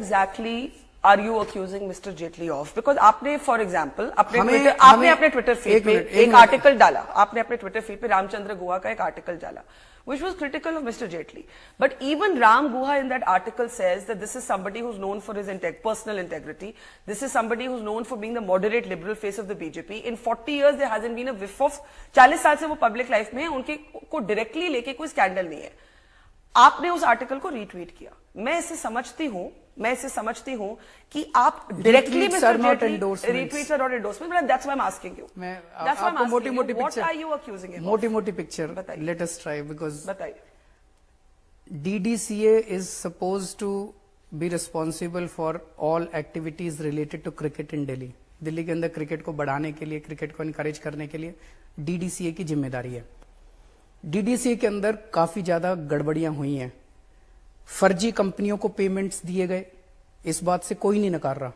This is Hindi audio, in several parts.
exactly are you accusing Mr. Jaitley of? Because आपने फॉर एग्जाम्पल आपने अपने ट्विटर फीड पे एक आर्टिकल डाला, आपने अपने ट्विटर फीड पे रामचंद्र गुहा का एक आर्टिकल डाला which was critical of Mr. Jaitley. But even Ram Guha in that article says that this is somebody who's known for his personal integrity. This is somebody who's known for being the moderate liberal face of the BJP. In 40 years there hasn't been a whiff of 40 साल से वो public life में उनके को directly लेके कोई स्कैंडल नहीं है. आपने उस आर्टिकल को रीट्वीट किया. मैं इसे समझती हूं कि आप directly mister Jaitley retweets are not endorsement, but that's why I am asking you. मैं आपको मोटी-मोटी picture, what are you accusing him? मोटी-मोटी picture, let us try. Because बताइए. DDCA is supposed to be responsible for all activities related to cricket in Delhi. Delhi के अंदर क्रिकेट को बढ़ाने के लिए, क्रिकेट को इनकरेज करने के लिए DDCA की जिम्मेदारी है. DDCA के अंदर काफी ज्यादा गड़बड़ियां हुई हैं. फर्जी कंपनियों को पेमेंट्स दिए गए, इस बात से कोई नहीं नकार रहा.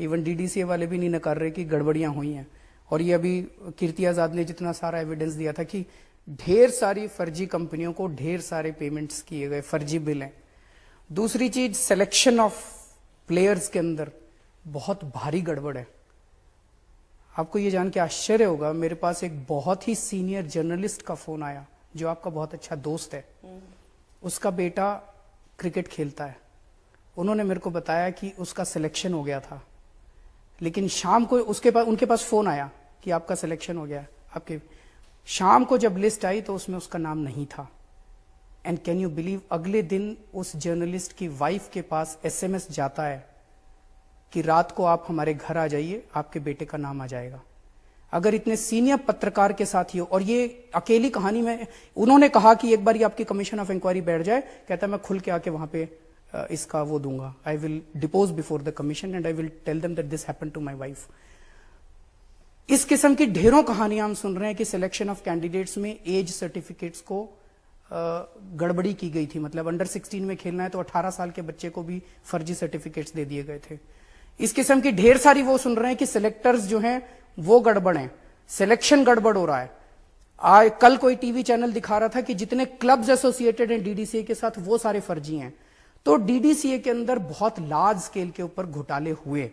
इवन DDCA वाले भी नहीं नकार रहे कि गड़बड़ियां हुई हैं. और ये अभी कीर्ति आजाद ने जितना सारा एविडेंस दिया था कि ढेर सारी फर्जी कंपनियों को ढेर सारे पेमेंट्स किए गए, फर्जी बिल हैं. दूसरी चीज, सिलेक्शन ऑफ प्लेयर्स के अंदर बहुत भारी गड़बड़ है. आपको ये जान के आश्चर्य होगा, मेरे पास एक बहुत ही सीनियर जर्नलिस्ट का फोन आया जो आपका बहुत अच्छा दोस्त है. उसका बेटा क्रिकेट खेलता है. उन्होंने मेरे को बताया कि उसका सिलेक्शन हो गया था, लेकिन शाम को उनके पास फोन आया कि आपका सिलेक्शन हो गया. आपके शाम को जब लिस्ट आई तो उसमें उसका नाम नहीं था. एंड कैन यू बिलीव, अगले दिन उस जर्नलिस्ट की वाइफ के पास SMS जाता है कि रात को आप हमारे घर आ जाइए, आपके बेटे का नाम आ जाएगा. अगर इतने सीनियर पत्रकार के साथ ही हो, और ये अकेली कहानी में उन्होंने कहा कि एक बार ये आपकी कमीशन ऑफ इंक्वायरी बैठ जाए, कहता मैं खुल के आके वहां पे इसका वो दूंगा, I will depose before the commission and I will tell them that this happened to my wife. इस किस्म की ढेरों कहानियां हम सुन रहे हैं कि सिलेक्शन ऑफ कैंडिडेट्स में एज सर्टिफिकेट्स को गड़बड़ी की गई थी. मतलब अंडर 16 में खेलना है तो 18 साल के बच्चे को भी फर्जी सर्टिफिकेट्स दे दिए गए थे. इस किस्म की ढेर सारी वो सुन रहे हैं कि सिलेक्टर्स जो हैं वो गड़बड़ हैं, सिलेक्शन गड़बड़ हो रहा है. कल कोई टीवी चैनल दिखा रहा था कि जितने क्लब्स एसोसिएटेड हैं DDCA के साथ वो सारे फर्जी हैं. तो DDCA के अंदर बहुत लार्ज स्केल के ऊपर घोटाले हुए.